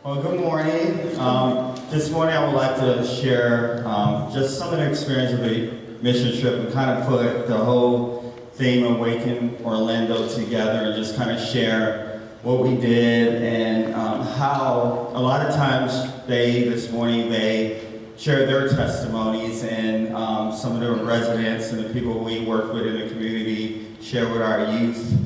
Well, good morning. This morning I would like to share just some of the experience of the mission trip and kind of put the whole theme Awaken Orlando together and just kind of share what we did and how a lot of times this morning they shared their testimonies and some of the residents and the people we work with in the community share with our youth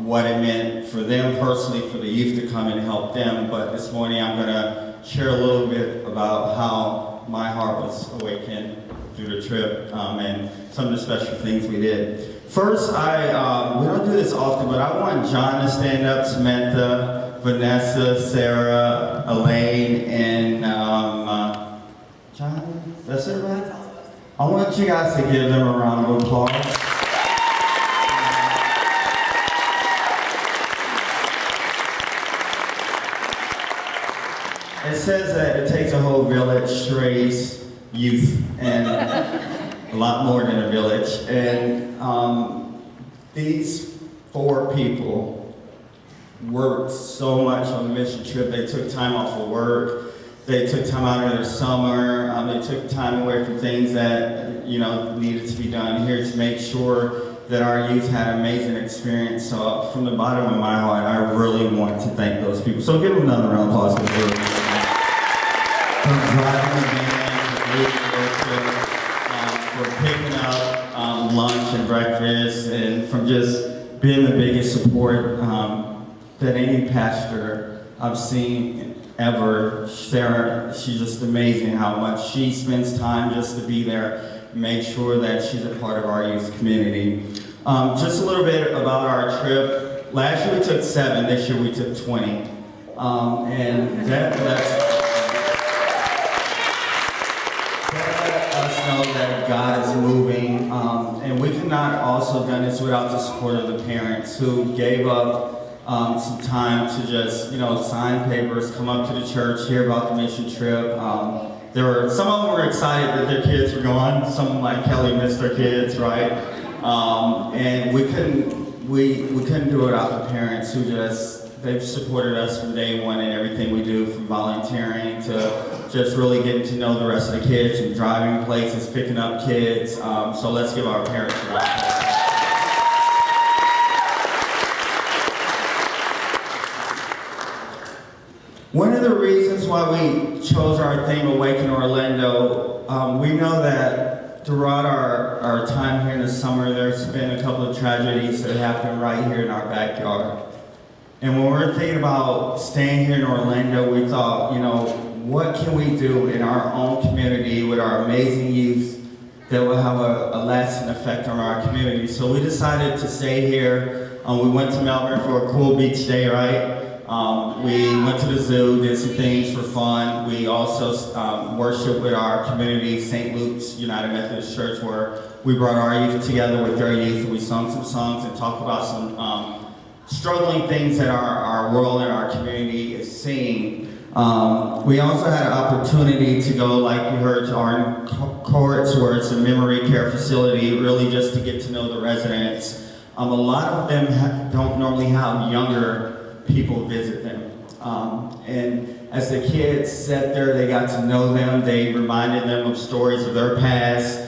what it meant for them personally, for the youth to come and help them. But this morning I'm going to share a little bit about how my heart was awakened through the trip and some of the special things we did. First, we don't do this often, but I want John to stand up, Samantha, Vanessa, Sarah, Elaine, and John, that's it, right? I want you guys to give them a round of applause. It says that it takes a whole village to raise youth, and a lot more than a village. And these 4 people worked so much on the mission trip. They took time off of work. They took time out of their summer. They took time away from things that needed to be done here to make sure that our youth had an amazing experience. So from the bottom of my heart, I really want to thank those people. So give them another round of applause. From driving the van, for picking up lunch and breakfast, and from just being the biggest support that any pastor I've seen ever. Sarah, she's just amazing how much she spends time just to be there, make sure that she's a part of our youth community. Just a little bit about our trip. Last year we took 7, this year we took 20. And that's know that God is moving, and we could not also done this without the support of the parents who gave up some time to just sign papers, come up to the church, hear about the mission trip. Some of them were excited that their kids were gone. Some like Kelly missed their kids, right? And we couldn't do it without the parents who they've supported us from day one in everything we do, from volunteering to just really getting to know the rest of the kids and driving places, picking up kids. So let's give our parents a round of applause. One of the reasons why we chose our theme, Awaken Orlando, we know that throughout our time here in the summer, there's been a couple of tragedies that happened right here in our backyard. And when we were thinking about staying here in Orlando, we thought, what can we do in our own community with our amazing youth that will have a lasting effect on our community? So we decided to stay here. We went to Melbourne for a cool beach day, right? We went to the zoo, did some things for fun. We also worshiped with our community, St. Luke's United Methodist Church, where we brought our youth together with their youth, and we sung some songs and talked about some struggling things that our world and our community is seeing. We also had an opportunity to go, like you heard, to our courts, where it's a memory care facility, really just to get to know the residents. A lot of them don't normally have younger people visit them. And as the kids sat there, they got to know them. They reminded them of stories of their past.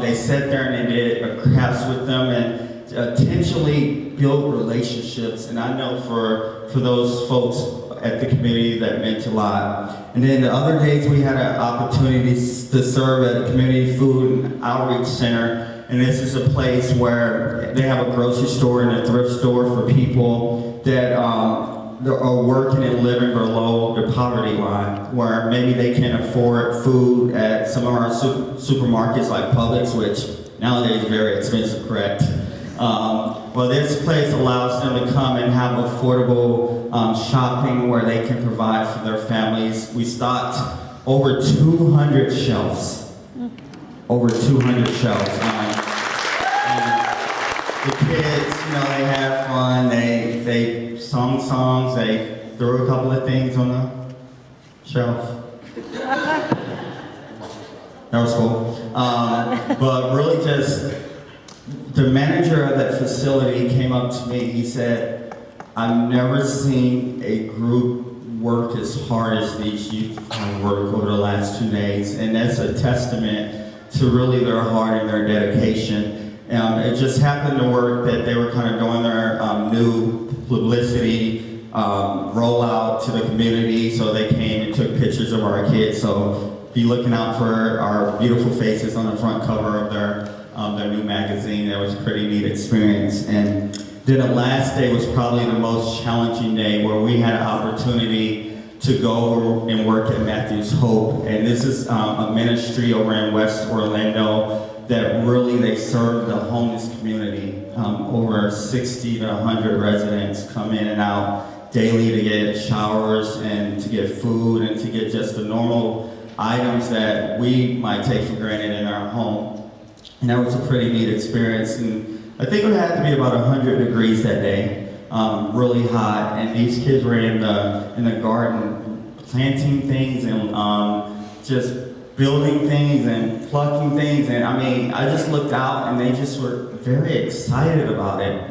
They sat there and they did a crafts with them and intentionally build relationships. And I know for those folks at the community that meant a lot. And then the other days we had an opportunity to serve at a community food and outreach center. And this is a place where they have a grocery store and a thrift store for people that are working and living below the poverty line, where maybe they can't afford food at some of our supermarkets like Publix, which nowadays is very expensive, correct? Well, this place allows them to come and have affordable shopping where they can provide for their families. We stocked over 200 shelves. Over 200 shelves. The kids, they had fun. They sung songs. They threw a couple of things on the shelf. That was cool. But really just, the manager of that facility came up to me. He said, I've never seen a group work as hard as these youth work over the last 2 days, and that's a testament to really their heart and their dedication. It just happened to work that they were kind of doing their new publicity rollout to the community, so they came and took pictures of our kids. So be looking out for our beautiful faces on the front cover of their new magazine. That was a pretty neat experience. And then the last day was probably the most challenging day, where we had an opportunity to go and work at Matthew's Hope. And this is a ministry over in West Orlando that really, they serve the homeless community. Over 60 to 100 residents come in and out daily to get showers and to get food and to get just the normal items that we might take for granted in our home. And that was a pretty neat experience. And I think it had to be about 100 degrees that day, really hot. And these kids were in the garden planting things and just building things and plucking things. And I mean, I just looked out and they just were very excited about it.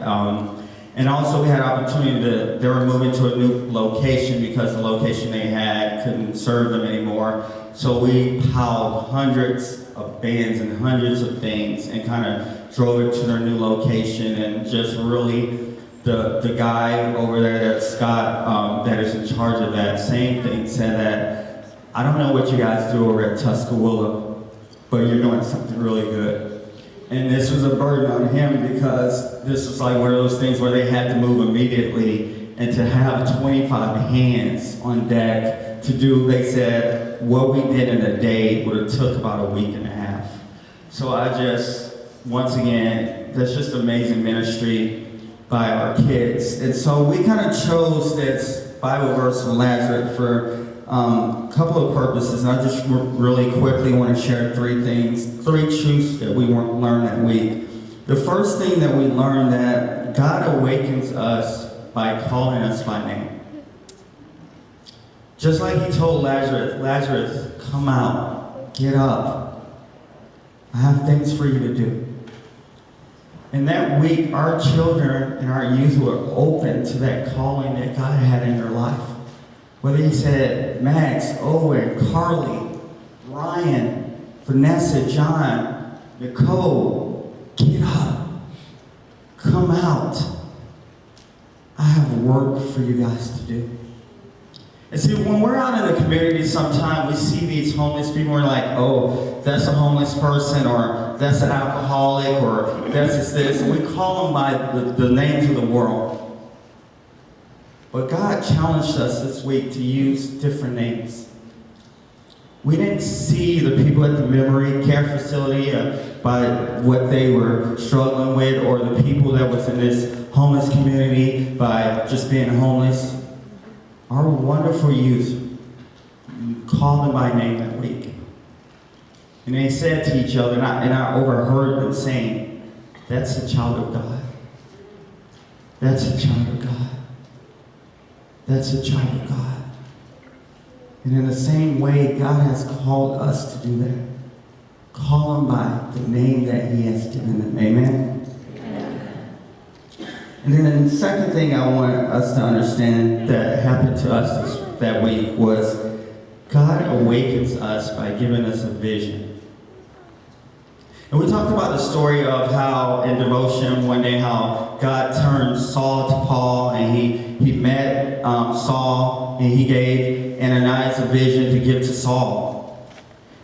And also we had opportunity they were moving to a new location because the location they had couldn't serve them anymore. So we piled hundreds of bands and hundreds of things and kind of drove it to their new location. And just really, the guy over there, that Scott, that is in charge of that, same thing, said that, I don't know what you guys do over at Tuscaloosa, but you're doing something really good. And this was a burden on him because this was like one of those things where they had to move immediately, and to have 25 hands on deck to do, they said, what we did in a day would have took about a week and a half. So I just, once again, that's just amazing ministry by our kids. And so we kind of chose this Bible verse from Lazarus for a couple of purposes. And I just really quickly want to share three truths that we learned that week. The first thing that we learned, that God awakens us by calling us by name. Just like he told Lazarus, come out, get up. I have things for you to do. And that week, our children and our youth were open to that calling that God had in their life. Whether he said, Max, Owen, Carly, Ryan, Vanessa, John, Nicole, get up, come out. I have work for you guys to do. And see, when we're out in the community, sometimes we see these homeless people, we're like, oh, that's a homeless person, or that's an alcoholic, or that's this. And we call them by the names of the world. But God challenged us this week to use different names. We didn't see the people at the memory care facility by what they were struggling with, or the people that was in this homeless community by just being homeless. Our wonderful youth called them by name that week. And they said to each other, and I overheard them saying, that's a child of God. That's a child of God. That's a child of God. And in the same way, God has called us to do that. Call them by the name that he has given them. Amen? And then the second thing I want us to understand that happened to us that week was God awakens us by giving us a vision. And we talked about the story of how in devotion one day how God turned Saul to Paul, and he met Saul, and he gave Ananias a vision to give to Saul.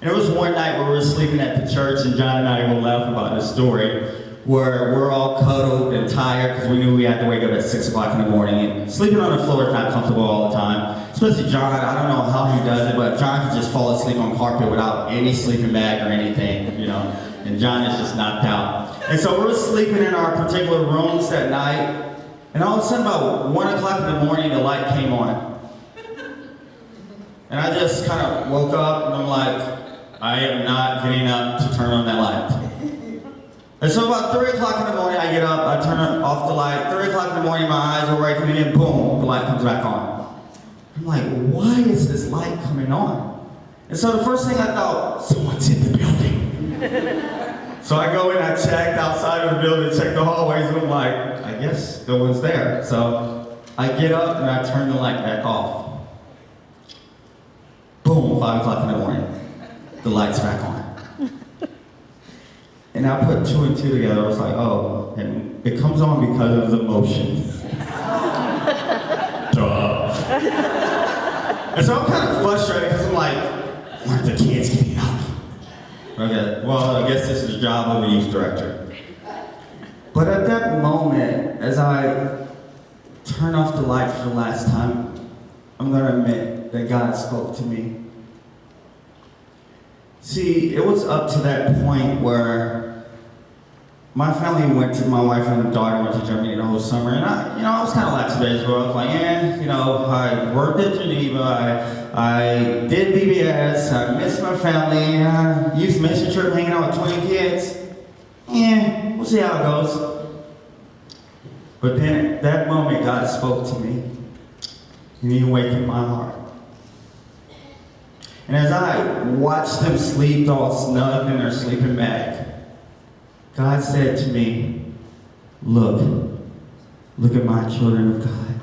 And it was one night where we were sleeping at the church, and John and I will laugh about this story, where we're all cuddled and tired because we knew we had to wake up at 6 o'clock in the morning. And sleeping on the floor is not comfortable all the time. Especially John, I don't know how he does it, but John can just fall asleep on carpet without any sleeping bag or anything, you know. And John is just knocked out. And so we were sleeping in our particular rooms that night, and all of a sudden about 1 o'clock in the morning, the light came on. And I just kind of woke up and I'm like, I am not getting up to turn on that light. And so about 3 o'clock in the morning, I get up, I turn off the light. 3 o'clock in the morning, my eyes are waking, and then boom, the light comes back on. I'm like, why is this light coming on? And so the first thing I thought, someone's in the building. So I go in, I checked outside of the building, check the hallways, and I'm like, I guess no one's there. So I get up and I turn the light back off. boom, 5 o'clock in the morning, the light's back on. And I put 2 and 2 together. I was like, oh, and it comes on because of the motion. Duh. And so I'm kind of frustrated because I'm like, why aren't the kids getting up? Okay, well, I guess this is the job of a youth director. But at that moment, as I turn off the light for the last time, I'm going to admit that God spoke to me. See, it was up to that point where my family my wife and daughter went to Germany the whole summer, and I was kind of lackadaisical. I was like, I worked at Geneva, I did BBS, I missed my family, youth mission trip hanging out with 20 kids. We'll see how it goes. But then at that moment, God spoke to me, and He awakened my heart. And as I watched them sleep all snug in their sleeping bag, God said to me, look at my children of God,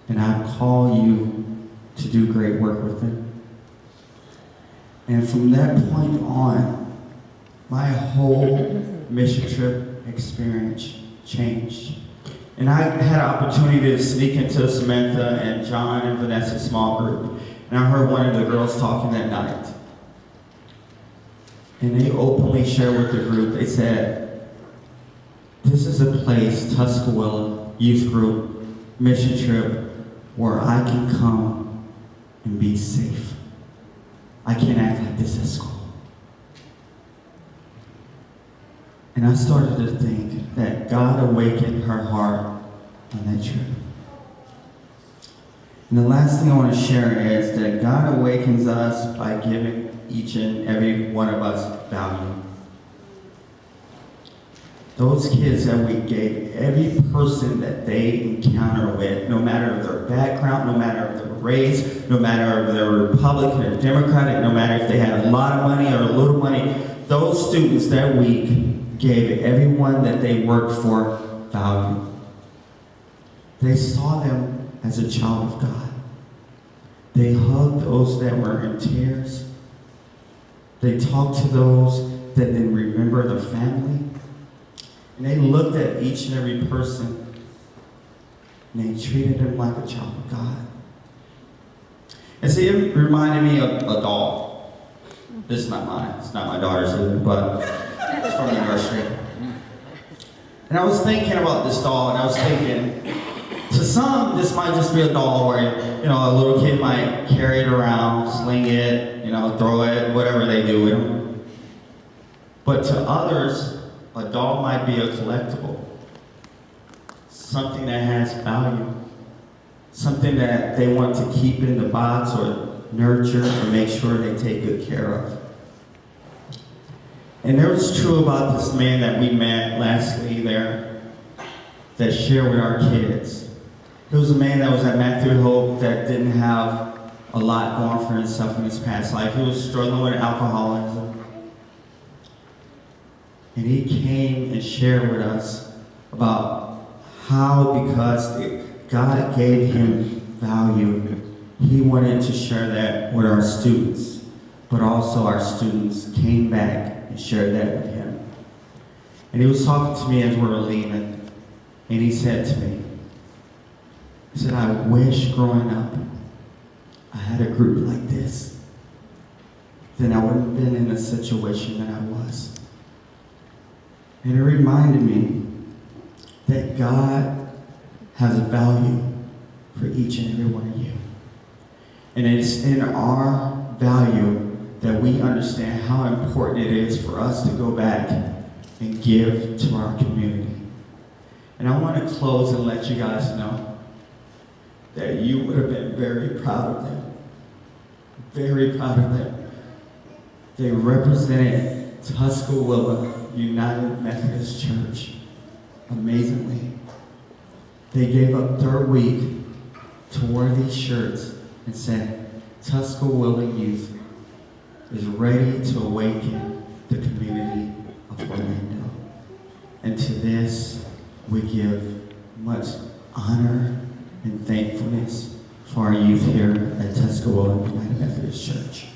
and I call you to do great work with them. And from that point on, my whole mission trip experience changed. And I had an opportunity to sneak into Samantha and John and Vanessa's small group. And I heard one of the girls talking that night. And they openly shared with the group, they said, this is a place, Tuscaloosa Youth Group, mission trip, where I can come and be safe. I can't act like this at school. And I started to think that God awakened her heart on that trip. And the last thing I want to share is that God awakens us by giving each and every one of us value. Those kids that we gave, every person that they encounter with, no matter their background, no matter their race, no matter if they're Republican or Democratic, no matter if they had a lot of money or a little money, those students that week gave everyone that they worked for value. They saw them as a child of God. They hugged those that were in tears. They talked to those that didn't remember their family. And they looked at each and every person and they treated them like a child of God. And see, it reminded me of a doll. This is not mine. It's not my daughter's either, but it's from the nursery. And I was thinking about this doll, and I was thinking, to some, this might just be a doll where, a little kid might carry it around, sling it, throw it, whatever they do with them. But to others, a doll might be a collectible. Something that has value. Something that they want to keep in the box or nurture or make sure they take good care of. And it was true about this man that we met lastly there that shared with our kids. It was a man that was at Matthew Hope that didn't have a lot going for himself in his past life. He was struggling with alcoholism. And he came and shared with us about how, because God gave him value, he wanted to share that with our students. But also our students came back and shared that with him. And he was talking to me as we were leaving. And he said to me, he said, I wish growing up I had a group like this. Then I wouldn't have been in the situation that I was. And it reminded me that God has a value for each and every one of you. And it's in our value that we understand how important it is for us to go back and give to our community. And I want to close and let you guys know that you would have been very proud of them. Very proud of them. They represented Tuscaloosa United Methodist Church amazingly. They gave up their week to wear these shirts and said, Tuscaloosa Youth is ready to awaken the community of Orlando. And to this, we give much honor and thankfulness for our youth here at Tuscarora United Methodist Church.